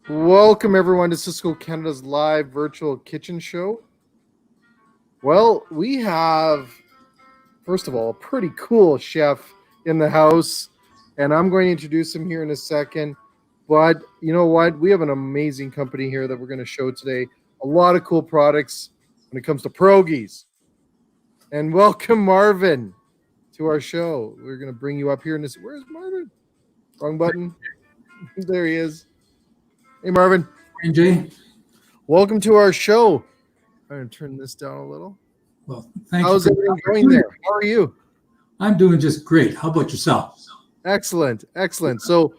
Welcome everyone to Sysco Canada's live virtual kitchen show. Well, we have, first of all, a pretty cool chef in the house, and I'm going to introduce him here in a second. But you know what? We have an amazing company here that we're going to show today. A lot of cool products when it comes to pierogies. And welcome Marvin to our show. We're going to bring you up here in this. Where's Marvin? Wrong button. There he is. Hey, Marvin. Hey, Jay. Welcome to our show. I'm going to turn this down a little. Well, thank How's you. everything going there? How are you? I'm doing just great. How about yourself? Excellent. Excellent. So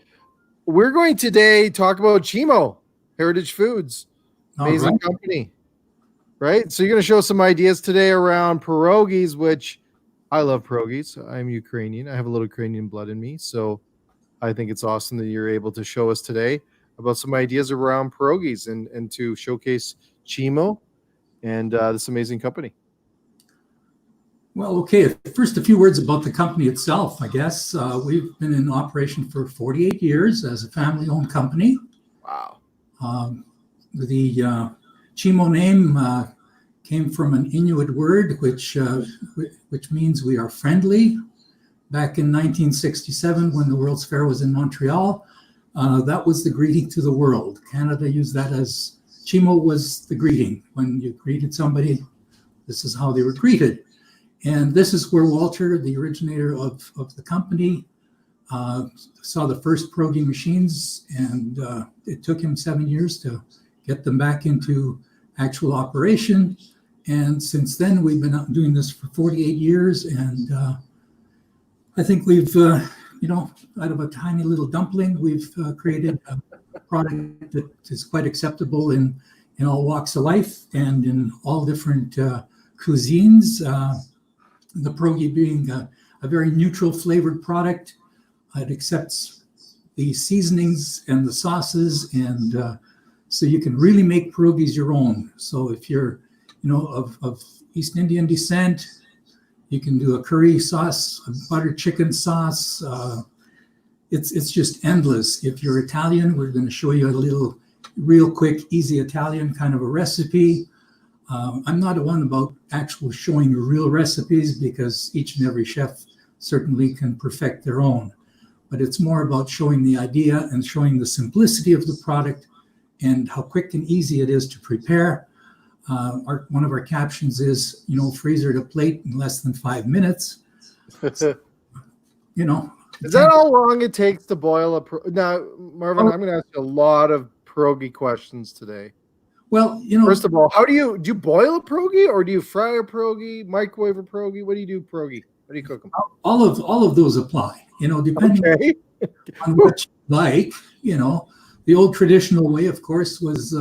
we're going today talk about CHEEMO, Heritage Foods. Amazing company. Right? So you're going to show some ideas today around pierogies, which I love pierogies. I'm Ukrainian. I have a little Ukrainian blood in me. So I think it's awesome that you're able to show us today about some ideas around pierogies and to showcase CHEEMO and this amazing company. Well, okay. First, a few words about the company itself, I guess. We've been in operation for 48 years as a family-owned company. Wow. The CHEEMO name came from an Inuit word, which means we are friendly. Back in 1967, when the World's Fair was in Montreal, that was the greeting to the world. Canada used that as CHEEMO was the greeting. When you greeted somebody, this is how they were greeted. And this is where Walter, the originator of the company, saw the first pierogi machines, and it took him 7 years to get them back into actual operation. And since then, we've been out doing this for 48 years, and I think we've out of a tiny little dumpling, we've created a product that is quite acceptable in all walks of life and in all different cuisines. The pierogi being a very neutral flavored product. It accepts the seasonings and the sauces, and so you can really make pierogies your own. So if you're, of East Indian descent, you can do a curry sauce, a butter chicken sauce. It's just endless. If you're Italian, we're going to show you a little real quick, easy Italian kind of a recipe. I'm not one about actual showing you real recipes because each and every chef certainly can perfect their own. But it's more about showing the idea and showing the simplicity of the product and how quick and easy it is to prepare. One of our captions is, freezer to plate in less than 5 minutes. So, Is that how long it takes to boil a pierogi? Now, Marvin, I'm going to ask you a lot of pierogi questions today. Well, first of all, how do you boil a pierogi, or do you fry a pierogi, microwave a pierogi? What do you do pierogi? How do you cook them? All of those apply. Depending on what you like. The old traditional way, of course, was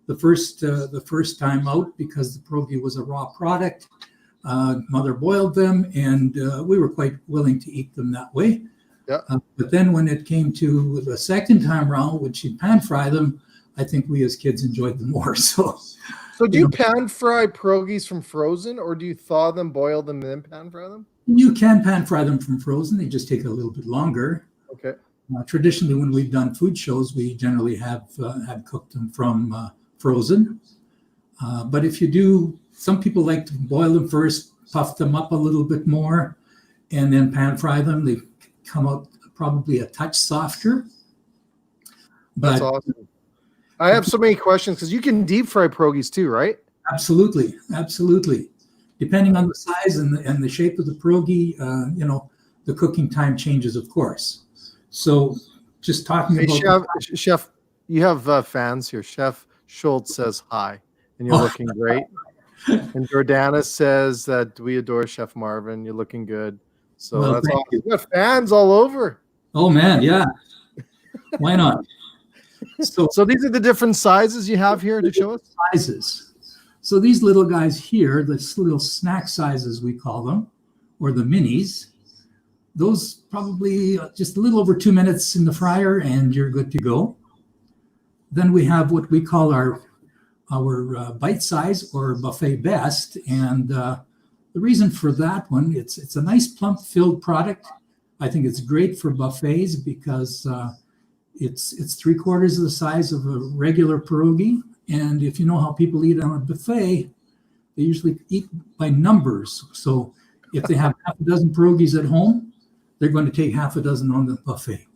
the first time out, because the pierogi was a raw product. Mother boiled them, and we were quite willing to eat them that way. Yeah. But then when it came to the second time around, when she'd pan fry them, I think we as kids enjoyed them more. So do you pan fry pierogies from frozen, or do you thaw them, boil them, and then pan fry them? You can pan fry them from frozen. They just take a little bit longer. Okay. Traditionally, when we've done food shows, we generally have cooked them from frozen. But if you do, some people like to boil them first, puff them up a little bit more, and then pan fry them. They come out probably a touch softer. That's awesome. I have so many questions because you can deep fry pierogies too, right? Absolutely. Depending on the size and the shape of the pierogi, the cooking time changes, of course. So just talking about... Chef, you have fans here. Chef Schultz says hi, and you're looking great. And Jordana says that we adore Chef Marvin. You're looking good. So that's awesome. You got fans all over. Oh, man, yeah. Why not? So these are the different sizes you have here to show us? Sizes. So these little guys here, the little snack sizes we call them, or the minis, those probably just a little over 2 minutes in the fryer and you're good to go. Then we have what we call our bite size or buffet best. And the reason for that one, it's a nice plump filled product. I think it's great for buffets because It's 3/4 of the size of a regular pierogi. And if you know how people eat on a buffet, they usually eat by numbers. So if they have half a dozen pierogies at home, they're going to take half a dozen on the buffet.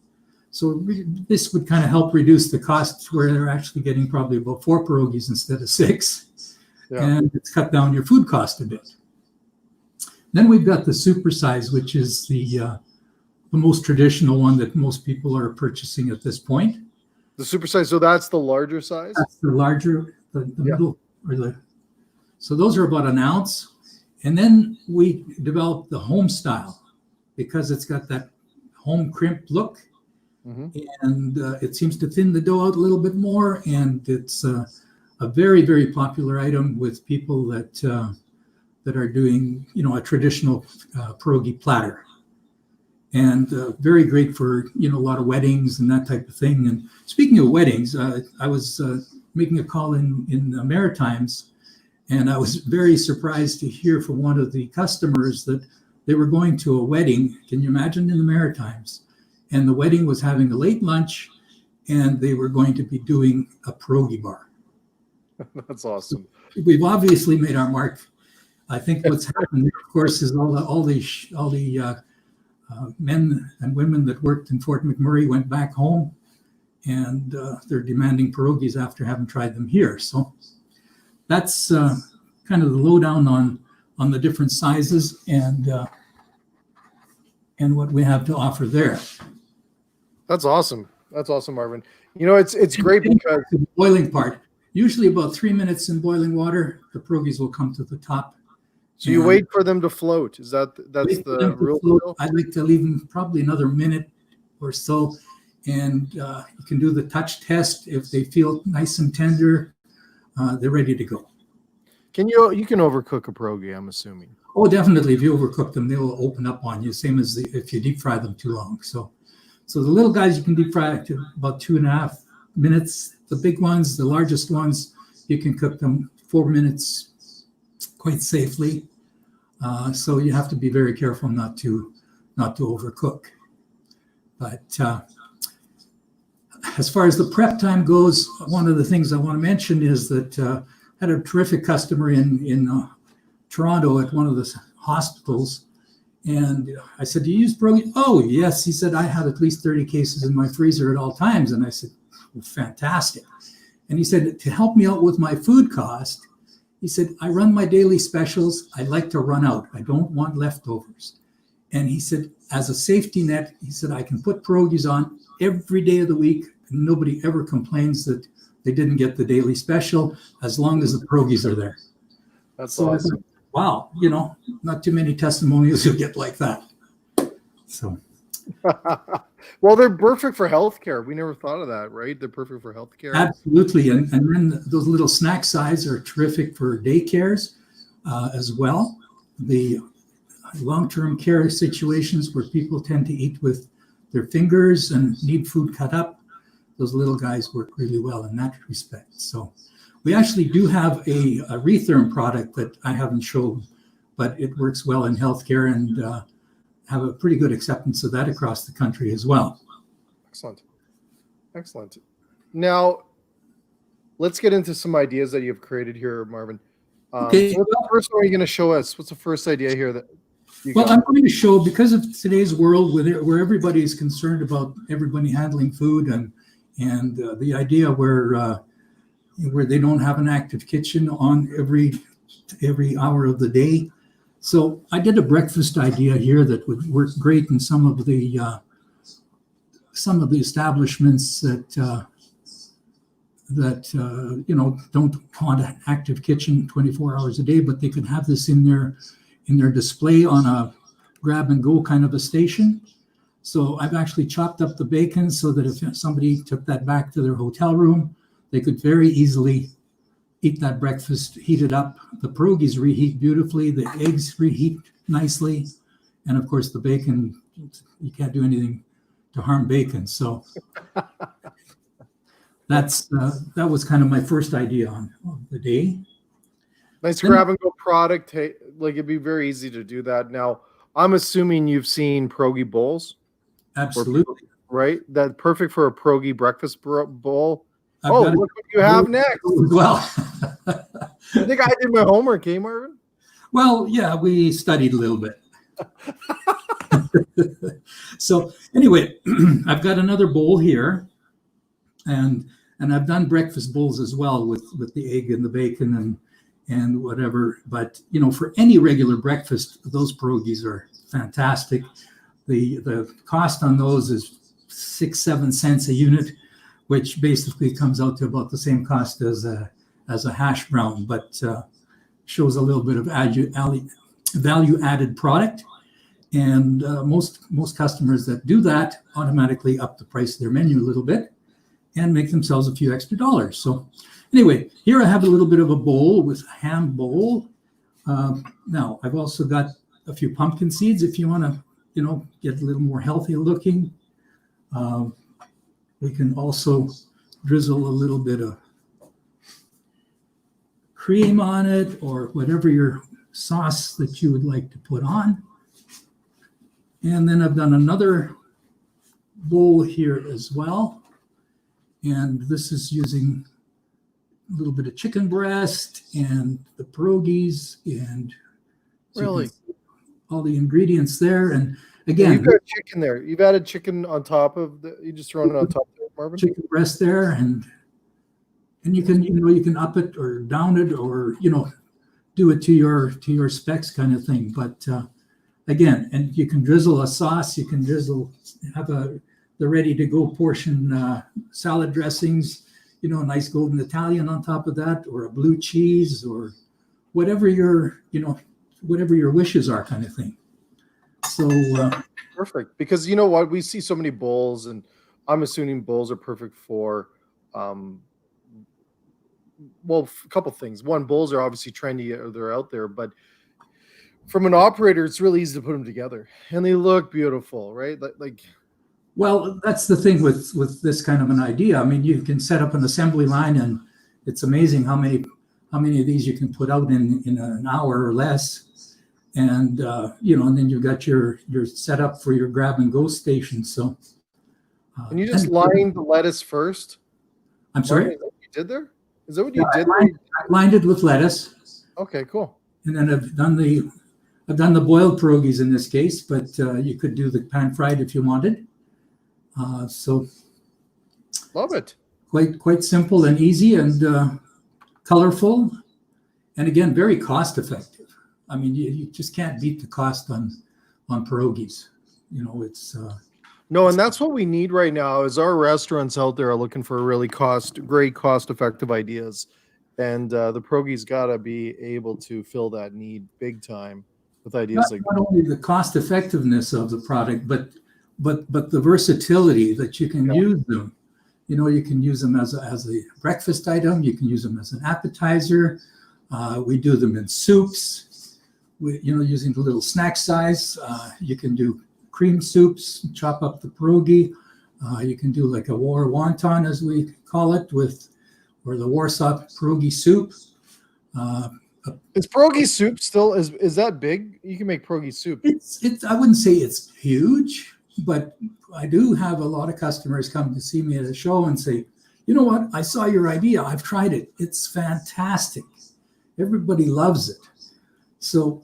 So this would kind of help reduce the costs where they're actually getting probably about 4 pierogies instead of 6. Yeah. And it's cut down your food cost a bit. Then we've got the super size, which is the most traditional one that most people are purchasing at this point. The super size, so that's the larger size? That's the larger, the middle, so those are about an ounce. And then we developed the home style because it's got that home crimped look. And it seems to thin the dough out a little bit more. And it's a very, very popular item with people that are doing, a traditional pierogi platter. And very great for, a lot of weddings and that type of thing. And speaking of weddings, I was making a call in the Maritimes, and I was very surprised to hear from one of the customers that they were going to a wedding. Can you imagine, in the Maritimes? And the wedding was having a late lunch, and they were going to be doing a pierogi bar. That's awesome. So we've obviously made our mark. I think what's happened, of course, is all the men and women that worked in Fort McMurray went back home, and they're demanding pierogies after having tried them here. So that's kind of the lowdown on the different sizes and what we have to offer there. That's awesome. That's awesome, Marvin. It's great because the boiling part. Usually about 3 minutes in boiling water, the pierogies will come to the top. So you wait for them to float. That's the real deal? I'd like to leave them probably another minute or so, and you can do the touch test. If they feel nice and tender, they're ready to go. You can overcook a pierogi, I'm assuming. Oh, definitely. If you overcook them, they will open up on you. Same as if you deep fry them too long. So the little guys you can deep fry to about 2.5 minutes. The big ones, the largest ones, you can cook them 4 minutes quite safely. So you have to be very careful not to overcook. But as far as the prep time goes, one of the things I want to mention is that I had a terrific customer in Toronto at one of the hospitals. And I said, do you use pierogi? Oh, yes. He said, I have at least 30 cases in my freezer at all times. And I said, well, fantastic. And he said, to help me out with my food cost, he said, I run my daily specials. I like to run out. I don't want leftovers. And he said, as a safety net, he said, I can put pierogies on every day of the week. And nobody ever complains that they didn't get the daily special as long as the pierogies are there. That's so awesome. Wow, not too many testimonials you'll get like that. So, well, they're perfect for healthcare. We never thought of that, right? They're perfect for healthcare. Absolutely, and then those little snack size are terrific for daycares as well. The long-term care situations where people tend to eat with their fingers and need food cut up, those little guys work really well in that respect. So. We actually do have a retherm product that I haven't shown, but it works well in healthcare and have a pretty good acceptance of that across the country as well. Excellent. Now, let's get into some ideas that you've created here, Marvin. Okay. So what's the first one you're going to show us? What's the first idea here that you got? I'm going to show, because of today's world where everybody is concerned about everybody handling food and the idea where they don't have an active kitchen on every hour of the day. So I did a breakfast idea here that would work great in some of the establishments that don't want an active kitchen 24 hours a day, but they could have this in their display on a grab and go kind of a station. So I've actually chopped up the bacon so that if somebody took that back to their hotel room, they could very easily eat that breakfast, heat it up. The pierogies reheat beautifully. The eggs reheat nicely. And of course, the bacon, you can't do anything to harm bacon. So that was kind of my first idea on the day. Nice grab and go product. Hey, like it'd be very easy to do that. Now, I'm assuming you've seen pierogi bowls. Absolutely. right? That perfect for a pierogi breakfast bowl. I've Oh, got look what you have next. well. I think I did my homework, eh, Marvin? Well, yeah, we studied a little bit. So anyway, I've got another bowl here, and I've done breakfast bowls as well with the egg and the bacon and whatever. But for any regular breakfast, those pierogies are fantastic. The cost on those is 6-7 cents a unit, which basically comes out to about the same cost as a hash brown, but shows a little bit of value added product. And most customers that do that automatically up the price of their menu a little bit and make themselves a few extra dollars. So anyway, here I have a little bit of a bowl with a ham bowl. Now I've also got a few pumpkin seeds if you want to, get a little more healthy looking. We can also drizzle a little bit of cream on it or whatever your sauce that you would like to put on. And then I've done another bowl here as well. And this is using a little bit of chicken breast and the pierogies and Really all the ingredients there. And again, you've got chicken there. You've added chicken on top of you just thrown it on top of it, Marvin? Chicken breast there, and you can you can up it or down it or do it to your specs kind of thing. But again, and you can drizzle a sauce. You can have the ready to go portion salad dressings. A nice golden Italian on top of that, or a blue cheese, or whatever your wishes are, kind of thing. So perfect, because you know what, we see so many bowls, and I'm assuming bowls are perfect for a couple things. One, bowls are obviously trendy, they're out there, but from an operator, it's really easy to put them together, and they look beautiful, right? Well, that's the thing with this kind of an idea. I mean, you can set up an assembly line, and it's amazing how many of these you can put out in an hour or less. And and then you've got your setup for your grab and go station. So, and you just lined the lettuce first. I'm sorry. Is that what you did there? Is that what you did? I lined it with lettuce. Okay, cool. And then I've done the boiled pierogies in this case, but you could do the pan fried if you wanted. So, love it. Quite simple and easy and colorful, and again, very cost effective. I mean, you just can't beat the cost on pierogies. It's no, and that's what we need right now. Is our restaurants out there are looking for really great cost effective ideas, and the pierogies gotta be able to fill that need big time with ideas not only the cost effectiveness of the product, but the versatility that you can use them. You can use them as a breakfast item. You can use them as an appetizer. We do them in soups. Using the little snack size. You can do cream soups, chop up the pierogi. You can do like a war wonton, as we call it, or the Warsaw pierogi soup. Is pierogi soup still is that big? You can make pierogi soup. It's I wouldn't say it's huge, but I do have a lot of customers come to see me at a show and say, you know what, I saw your idea. I've tried it. It's fantastic. Everybody loves it. So,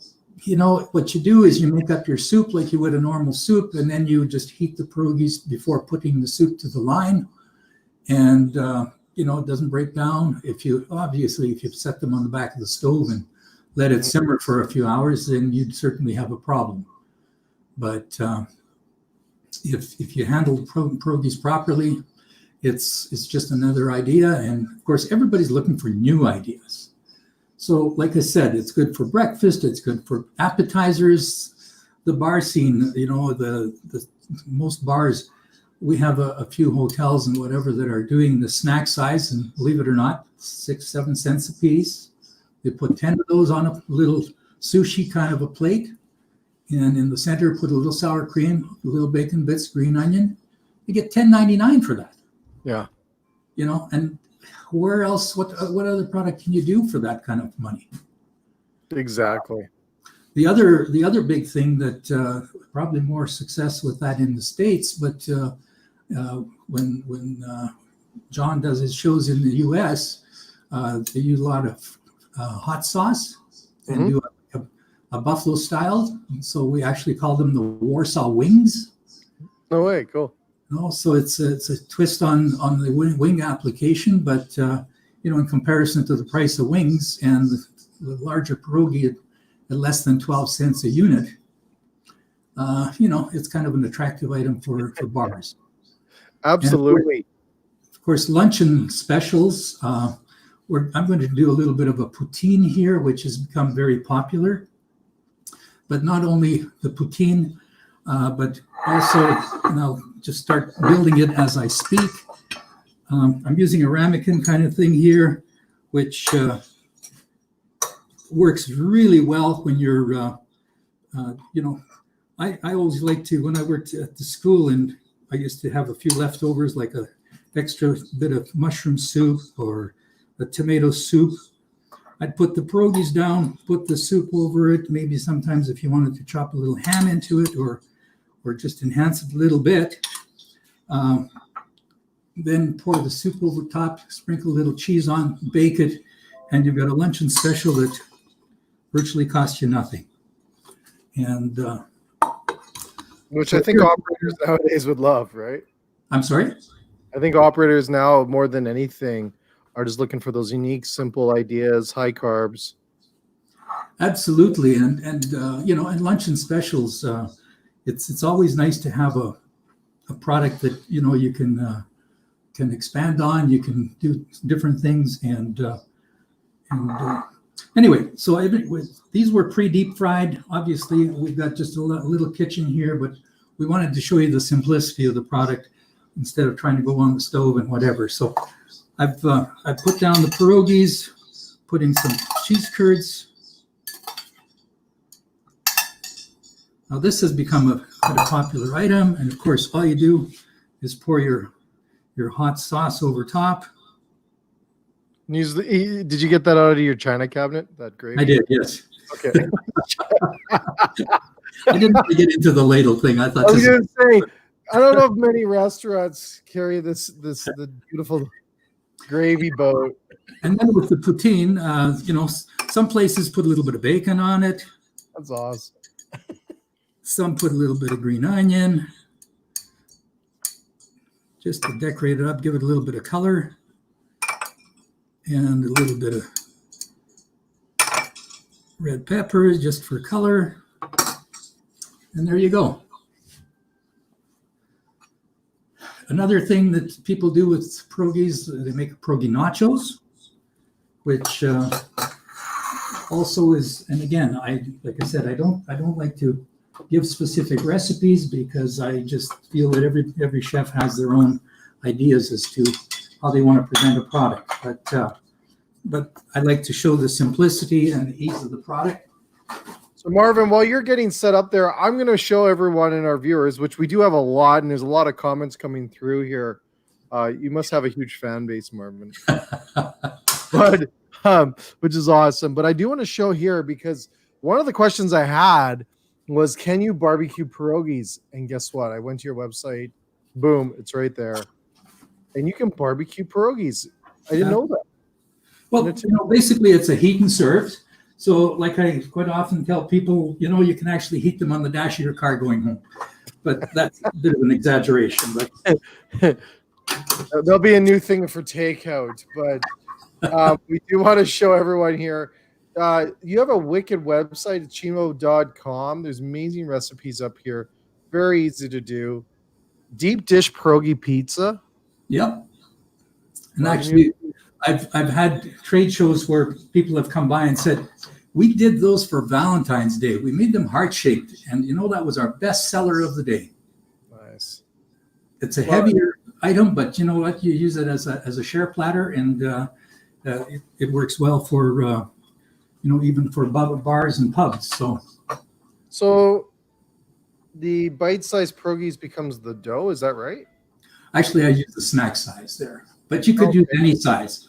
what you do is you make up your soup like you would a normal soup, and then you just heat the pierogies before putting the soup to the line. And, it doesn't break down. If you set them on the back of the stove and let it simmer for a few hours, then you'd certainly have a problem. But if you handle the pierogies properly, it's just another idea. And of course, everybody's looking for new ideas. So like I said, it's good for breakfast. It's good for appetizers. The bar scene, the most bars, we have a few hotels and whatever that are doing the snack size, and believe it or not, 6-7 cents a piece. They put 10 of those on a little sushi kind of a plate. And in the center, put a little sour cream, a little bacon bits, green onion. You get $10.99 for that. Yeah. And where else? What other product can you do for that kind of money? Exactly. The other big thing that probably more success with that in the States, but When John does his shows in the U.S., they use a lot of hot sauce and do a buffalo style. So we actually call them the Warsaw wings. No way, cool. No, so it's a twist on the wing application, but in comparison to the price of wings and the larger pierogi at less than 12 cents a unit, it's kind of an attractive item for bars. Absolutely. Of course, luncheon specials. I'm going to do a little bit of a poutine here, which has become very popular. But not only the poutine, but also, and I'll just start building it as I speak. I'm using a ramekin kind of thing here, which works really well when you're, I always like to, when I worked at the school and I used to have a few leftovers, like a extra bit of mushroom soup or a tomato soup. I'd put the pierogies down, put the soup over it. Maybe sometimes if you wanted to chop a little ham into it or just enhance it a little bit. Then pour the soup over top, sprinkle a little cheese on, bake it, and you've got a luncheon special that virtually costs you nothing. And which I think operators nowadays would love, right? I'm sorry? I think operators now, more than anything, are just looking for those unique, simple ideas, high carbs. Absolutely, and luncheon specials. It's always nice to have a product that you can expand on. You can do different things, and anyway. So these were pre-deep fried. Obviously, we've got just a little kitchen here, but we wanted to show you the simplicity of the product instead of trying to go on the stove and whatever. So I've put down the pierogies, putting some cheese curds. Now this has become quite a popular item, and of course, all you do is pour your hot sauce over top. Did you get that out of your china cabinet? That gravy? I did, yes. Okay. I didn't want to get into the ladle thing. I thought. I was going to say, I don't know if many restaurants carry the beautiful gravy boat. And then with the poutine, some places put a little bit of bacon on it. That's awesome. Some put a little bit of green onion, just to decorate it up, give it a little bit of color, and a little bit of red pepper just for color. And there you go. Another thing that people do with pierogies, they make pierogi nachos, which also is, and again, like I said, I don't like to give specific recipes because I just feel that every chef has their own ideas as to how they want to present a product. But I like to show the simplicity and the ease of the product. So Marvin, while you're getting set up there, I'm going to show everyone and our viewers, which we do have a lot, and there's a lot of comments coming through here. You must have a huge fan base, Marvin. But which is awesome. But I do want to show here because one of the questions I had was, can you barbecue pierogies? And guess what? I went to your website. Boom, it's right there. And you can barbecue pierogies. I didn't know that. Well, basically it's a heat and serve. So like I quite often tell people, you can actually heat them on the dash of your car going home. But that's a bit of an exaggeration. But there'll be a new thing for takeout. But we do want to show everyone here. You have a wicked website, CHEEMO.com. There's amazing recipes up here. Very easy to do. Deep dish pierogi pizza. Yep. And actually, I've had trade shows where people have come by and said, we did those for Valentine's Day. We made them heart-shaped. And that was our best seller of the day. Nice. It's a heavier item, but you know what? You use it as a share platter, and it works well for even for bars and pubs. So the bite-sized pierogies becomes the dough. Is that right? Actually, I use the snack size there, but you could use any size.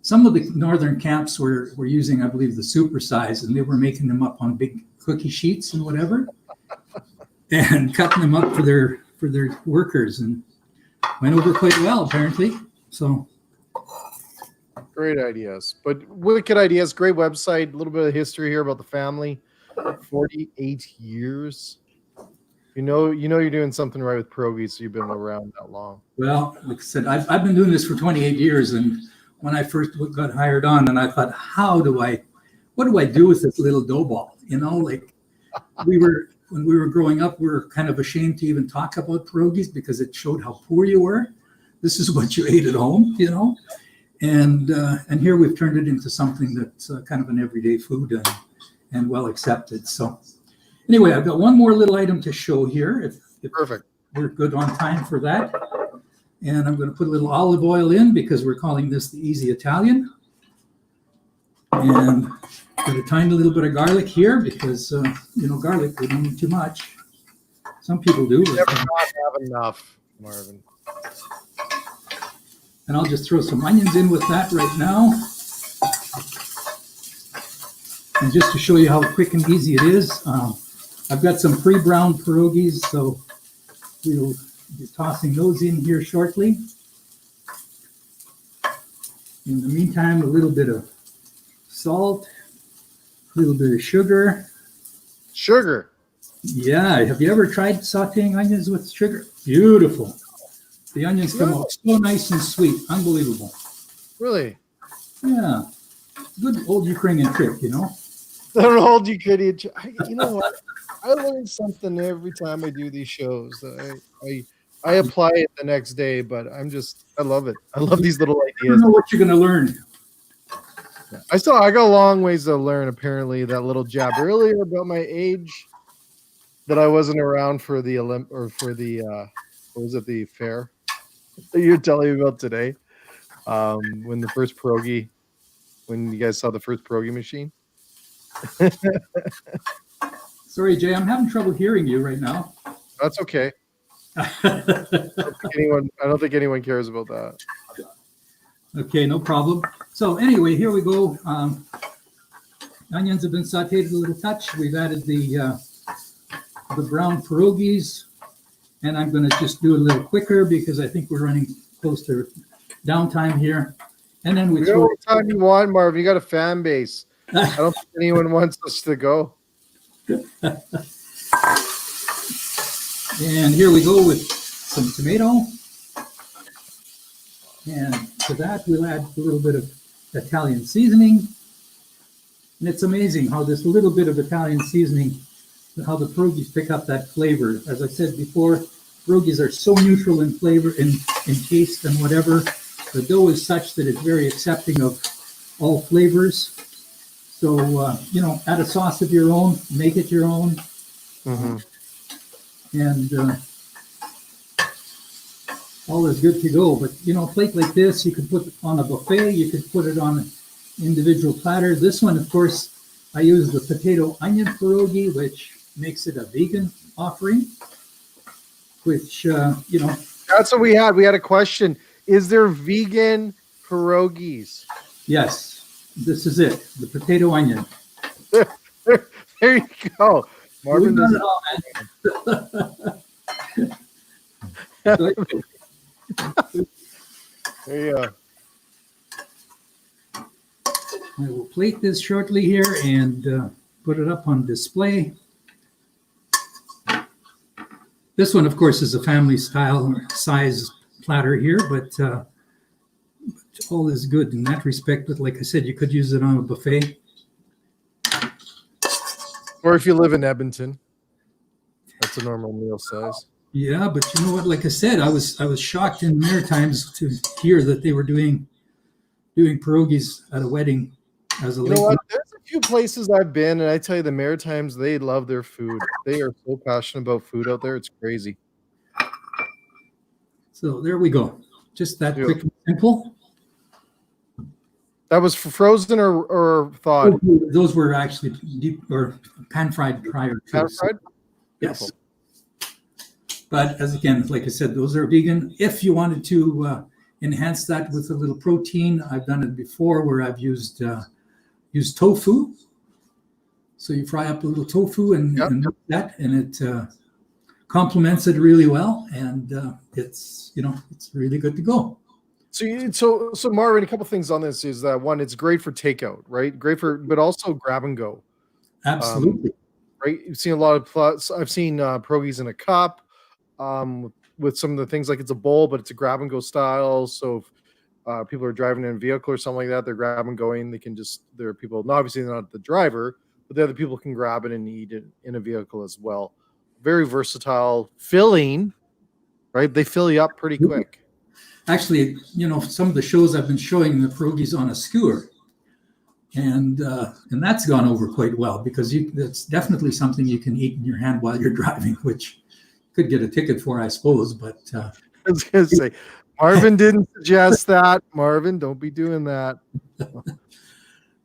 Some of the northern camps were using, I believe, the super size, and they were making them up on big cookie sheets and whatever, and cutting them up for for their workers, and went over quite well apparently. So Great ideas, but wicked ideas. Great website. A little bit of history here about the family. 48 years. You know you're doing something right with pierogies, so you've been around that long. well, like I said, I've been doing this for 28 years, and when I first got hired on, and I thought, what do I do with this little dough ball? You know, like when we were growing up, we were kind of ashamed to even talk about pierogies because it showed how poor you were. This is what you ate at home, you know. And here we've turned it into something that's kind of an everyday food and well accepted. So anyway, I've got one more little item to show here. If Perfect. we're good on time for that. And I'm going to put a little olive oil in because we're calling this the Easy Italian. And put a tiny little bit of garlic here because, garlic, we don't need too much. Some people do. Never not have enough, Marvin. And I'll just throw some onions in with that right now. And just to show you how quick and easy it is, I've got some pre-browned pierogies, so we'll be tossing those in here shortly. In the meantime, a little bit of salt, a little bit of sugar. Sugar. Yeah, have you ever tried sauteing onions with sugar? Beautiful. The onions come out so nice and sweet. Unbelievable. Really? Yeah. Good old Ukrainian trick, you know? That old Ukrainian. You know what? I learn something every time I do these shows. I apply it the next day, but I love it. I love these little I don't ideas. know what you're going to learn. I got a long ways to learn. Apparently, that little jab earlier about my age, that I wasn't around for the what was it, the fair that you're telling me about today? When you guys saw the first pierogi machine. Sorry, Jay, I'm having trouble hearing you right now. That's okay. I don't think anyone cares about that. Okay, no problem. So anyway, here we go. Onions have been sauteed a little touch. We've added the brown pierogies, and I'm going to just do it a little quicker because I think we're running close to downtime here. And then we throw what time you want, Marvin. You got a fan base. I don't think anyone wants us to go. And here we go with some tomato. And to that, we'll add a little bit of Italian seasoning. And it's amazing how this little bit of Italian seasoning, how the pierogies pick up that flavor. As I said before, pierogies are so neutral in flavor, in taste and whatever. The dough is such that it's very accepting of all flavors. So, add a sauce of your own, make it your own. Mm-hmm. And all is good to go. But, a plate like this, you could put on a buffet, you could put it on an individual platter. This one, of course, I use the potato onion pierogi, which makes it a vegan offering, which, That's what we had. We had a question. Is there vegan pierogies? Yes, this is it, the potato onion. There you go. Marvin does There you go. I will plate this shortly here and put it up on display. This one, of course, is a family style size platter here, but all is good in that respect. But like I said, you could use it on a buffet. Or if you live in Edmonton, that's a normal meal size. Yeah, but you know what? Like I said, I was shocked in the Maritimes to hear that they were doing pierogies at a wedding as a late. You know what? There's a few places I've been, and I tell you, the Maritimes, they love their food. They are so passionate about food out there. It's crazy. So there we go. Just that quick and simple. That was frozen or thawed? Those were actually deep or pan fried prior to. Pan fried? Yes. But like I said, those are vegan. If you wanted to enhance that with a little protein, I've done it before where I've used tofu. So you fry up a little tofu and that, and it complements it really well, and it's really good to go. So Marvin, a couple things on this is that one, it's great for takeout, right? Great for, but also grab and go. Absolutely. Right. You've seen a lot of plus. I've seen pierogies in a cup, with some of the things like it's a bowl, but it's a grab and go style. So if people are driving in a vehicle or something like that, they're grab and going. They can just, there are people, no, obviously not the driver, but the other people can grab it and eat it in a vehicle as well. Very versatile, filling, right? They fill you up pretty quick. Actually, some of the shows I've been showing the pierogies on a skewer, and that's gone over quite well, because that's definitely something you can eat in your hand while you're driving, which you could get a ticket for, I suppose. But I was going to say, Marvin didn't suggest that. Marvin, don't be doing that.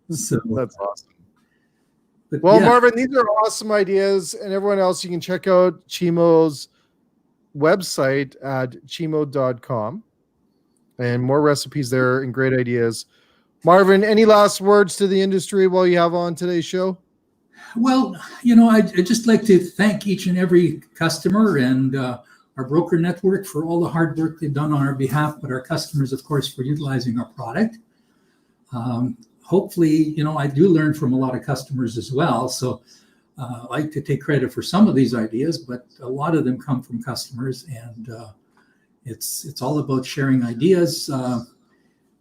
So that's awesome. Well, Marvin, these are awesome ideas, and everyone else, you can check out CHEEMO's website at cheemo.com, and more recipes there and great ideas. Marvin, any last words to the industry while you have on today's show? Well, I'd just like to thank each and every customer and our broker network for all the hard work they've done on our behalf, but our customers, of course, for utilizing our product. Hopefully, I do learn from a lot of customers as well. So I like to take credit for some of these ideas, but a lot of them come from customers, and it's all about sharing ideas.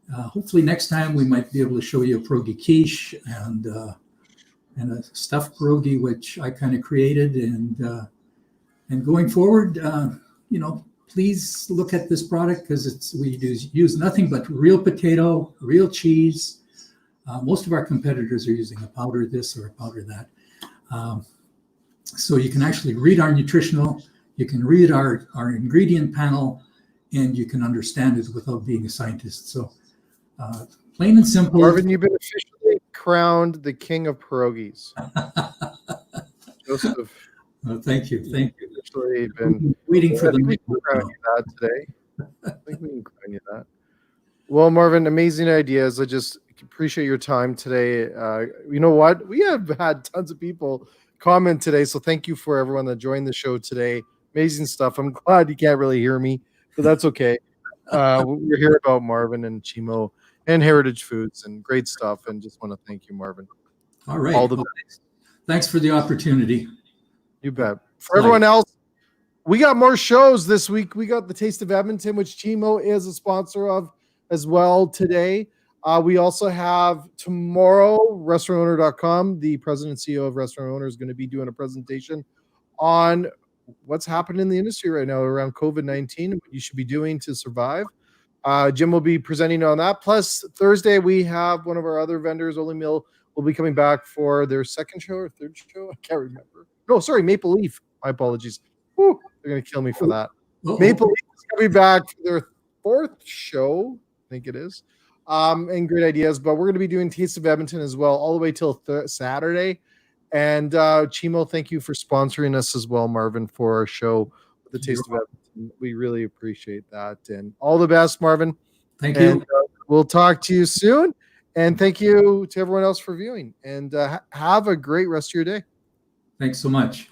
Hopefully next time we might be able to show you a pierogi quiche and a stuffed pierogi, which I kind of created. And going forward, please look at this product, because we use nothing but real potato, real cheese. Most of our competitors are using a powder this or a powder that. So you can actually read our nutritional, you can read our ingredient panel, and you can understand it without being a scientist. So plain and simple. Marvin, you've been officially crowned the king of pierogies. Joseph. Oh, thank you. Actually been waiting for the we can crown you that today. I think we can crown you that. Well, Marvin, amazing ideas. I just appreciate your time today. You know what? We have had tons of people comment today, so thank you for everyone that joined the show today. Amazing stuff. I'm glad you can't really hear me, but that's okay. We're here about Marvin and CHEEMO and Heritage Foods, and great stuff. And just want to thank you, Marvin. All right. All the best. Thanks for the opportunity. You bet. For everyone else, we got more shows this week. We got the Taste of Edmonton, which CHEEMO is a sponsor of as well today. We also have tomorrow, restaurantowner.com, the president and CEO of Restaurant Owner, is going to be doing a presentation on what's happened in the industry right now around COVID-19 and what you should be doing to survive. Jim will be presenting on that. Plus, Thursday, we have one of our other vendors, Only Mill, will be coming back for their second show or third show. I can't remember. No, sorry, Maple Leaf. My apologies. Woo, they're going to kill me for that. Maple Leaf is coming back for their fourth show, I think it is. And great ideas. But we're going to be doing Taste of Edmonton as well, all the way till Saturday. And CHEEMO, thank you for sponsoring us as well, Marvin, for our show, The Taste of Edmonton. We really appreciate that. And all the best, Marvin. Thank you. We'll talk to you soon. And thank you to everyone else for viewing. And have a great rest of your day. Thanks so much.